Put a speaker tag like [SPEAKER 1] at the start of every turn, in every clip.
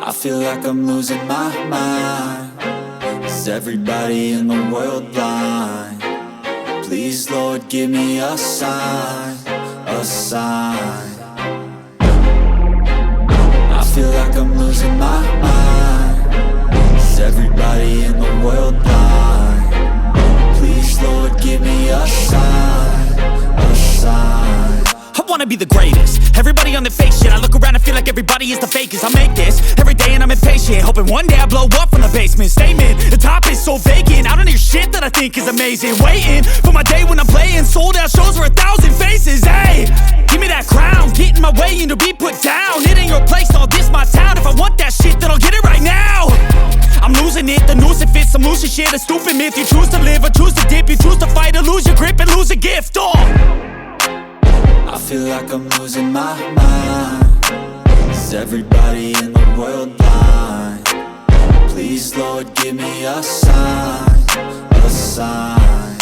[SPEAKER 1] I feel like I'm losing my mind. Is everybody in the world blind? Please, Lord, give me a sign, a sign. I feel like I'm losing my mind. Is everybody in the world blind? Please, Lord, give me a sign, a sign.
[SPEAKER 2] I wanna be the greatest. Everybody on the fake shit. I look around and feel like everybody is the fakest. I make this every day and I'm impatient, hoping one day I blow up from the basement. Statement, the top is so vacant. I don't hear shit that I think is amazing. Waiting for my day when I'm playing sold out shows for 1,000 faces. Hey, give me that crown, get in my way and to be put down. It ain't your place, all this my town. If I want that shit, then I'll get it right now. I'm losing it, the noose it fits, some losing shit. A stupid myth, you choose to live or choose to dip. You choose to fight or lose your grip and lose a gift.
[SPEAKER 1] I feel like I'm losing my mind. Is everybody in the world blind? Please, Lord, give me a sign, a sign.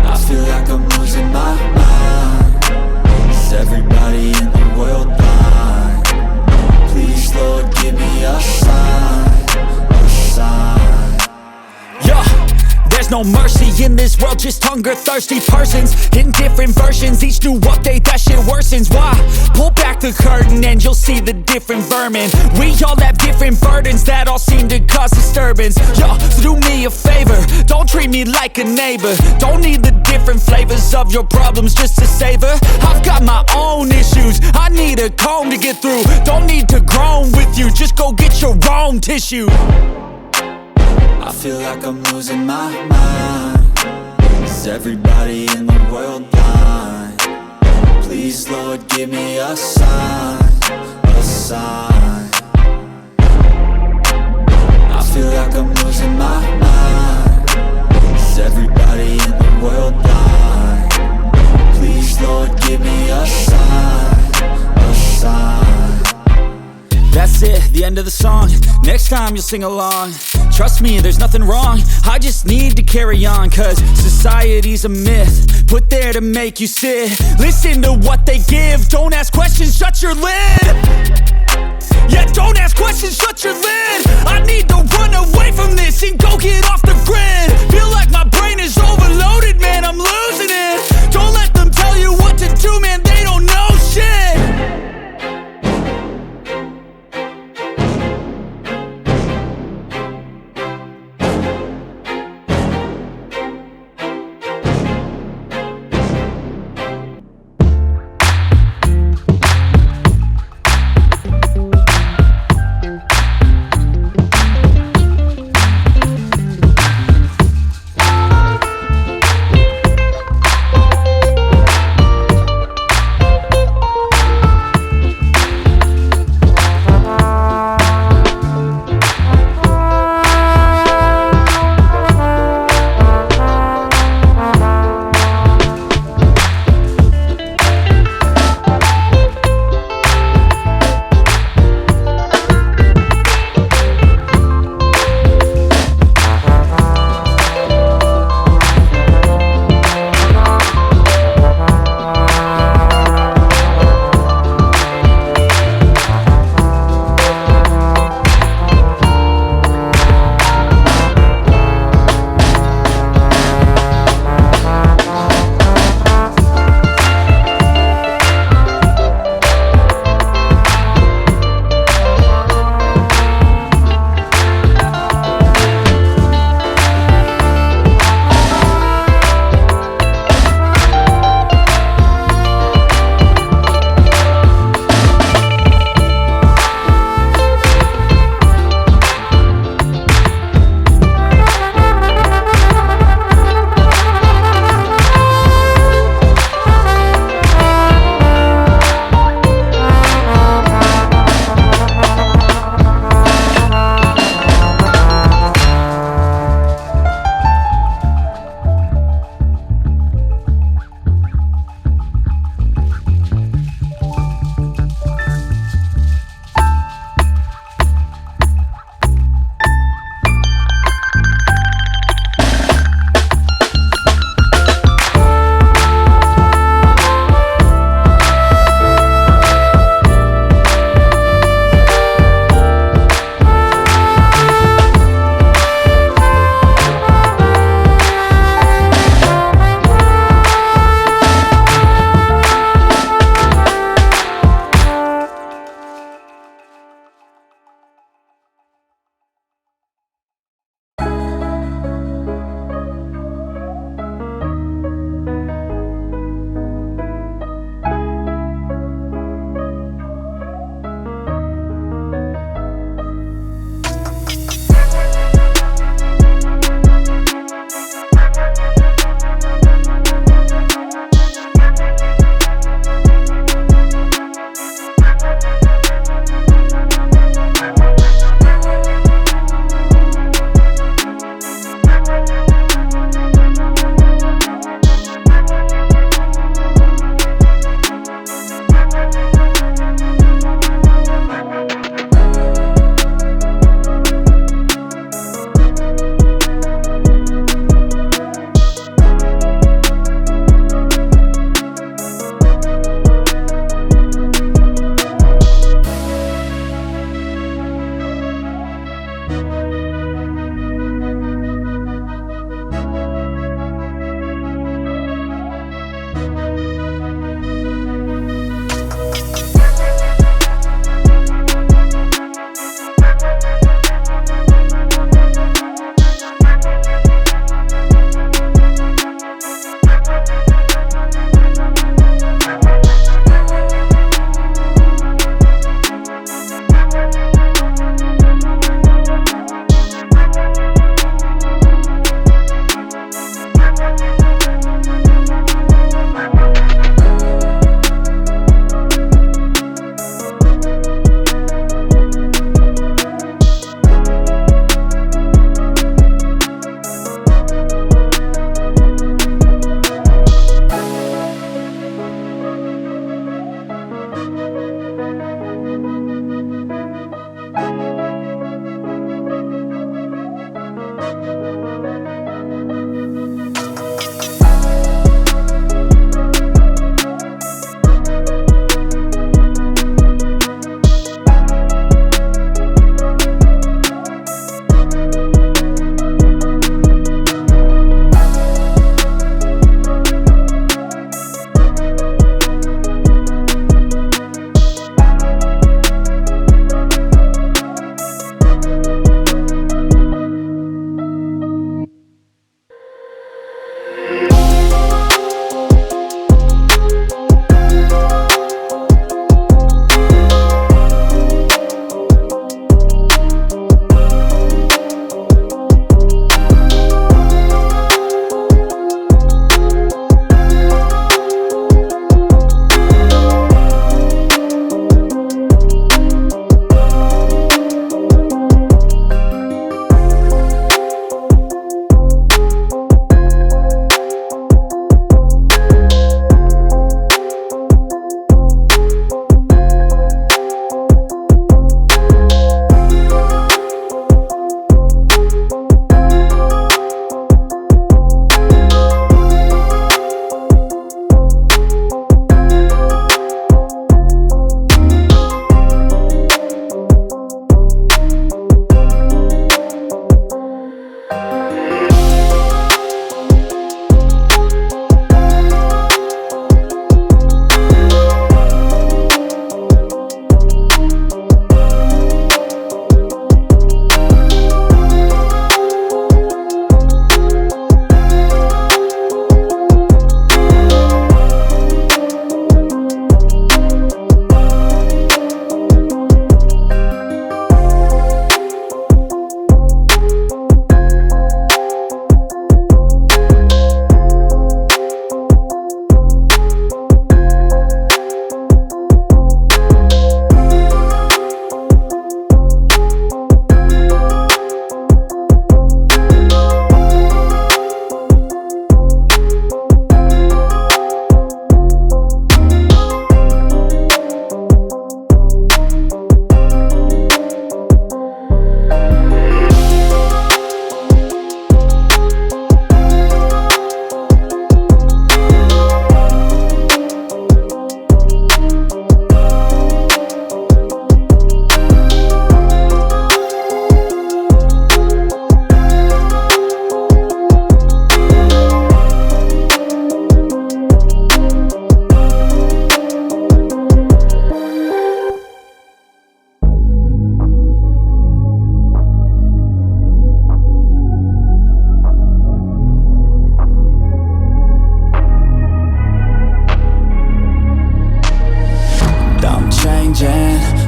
[SPEAKER 1] I feel like I'm losing my mind. Is everybody in the world blind? Please, Lord, give me a sign, a sign.
[SPEAKER 2] Yeah. There's no mercy in this world, just hunger-thirsty persons in different versions. Each new update, that shit worsens. Why? Pull back the curtain and you'll see the different vermin. We all have different burdens that all seem to cause disturbance. Yo, so do me a favor, don't treat me like a neighbor. Don't need the different flavors of your problems just to savor. I've got my own issues, I need a comb to get through. Don't need to groan with you, just go get your own tissue.
[SPEAKER 1] I feel like I'm losing my mind. Is everybody in the world blind? Please, Lord, give me a sign, a sign. I feel like I'm losing my mind. Is everybody in the world blind? Please, Lord, give me a sign, a sign.
[SPEAKER 2] That's it, the end of the song. Next time you'll sing along. Trust me, there's nothing wrong. I just need to carry on, cause society's a myth put there to make you sit. Listen to what they give. Don't ask questions, shut your lid. Yeah, don't ask questions, shut your lid. I need to run away from this and go get off the grid. Feel like my brain is overloaded, man, I'm losing it. Don't let them tell you what to do, man, they don't know shit.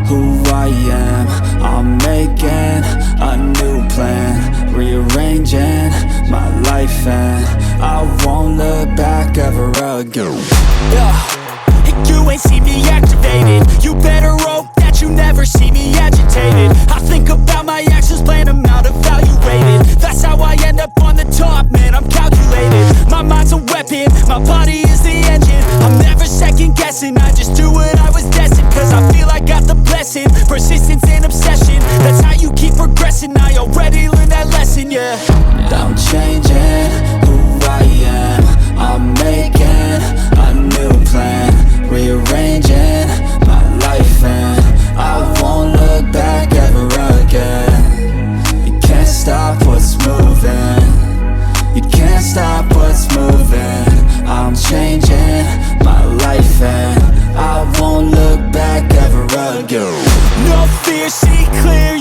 [SPEAKER 2] who I am. I'm making a new plan, rearranging my life, and I won't look back ever again. You ain't see me activated. You better hope that you never see me agitated. I think about my actions, plan them out, evaluated. That's how I end up on the top, man, I'm calculated. My mind's a weapon, my body is the engine. I'm never second guessing, I just do what I was destined. Cause I feel I got the blessing, persistence and obsession. That's how you keep progressing, I already learned that lesson, yeah. I'm changing who I am. I'm making a new plan, rearranging my life, and I won't look back ever again. You can't stop what's moving, you can't stop what's moving. I'm changing my life, and I won't look back ever again. No fear, see clear,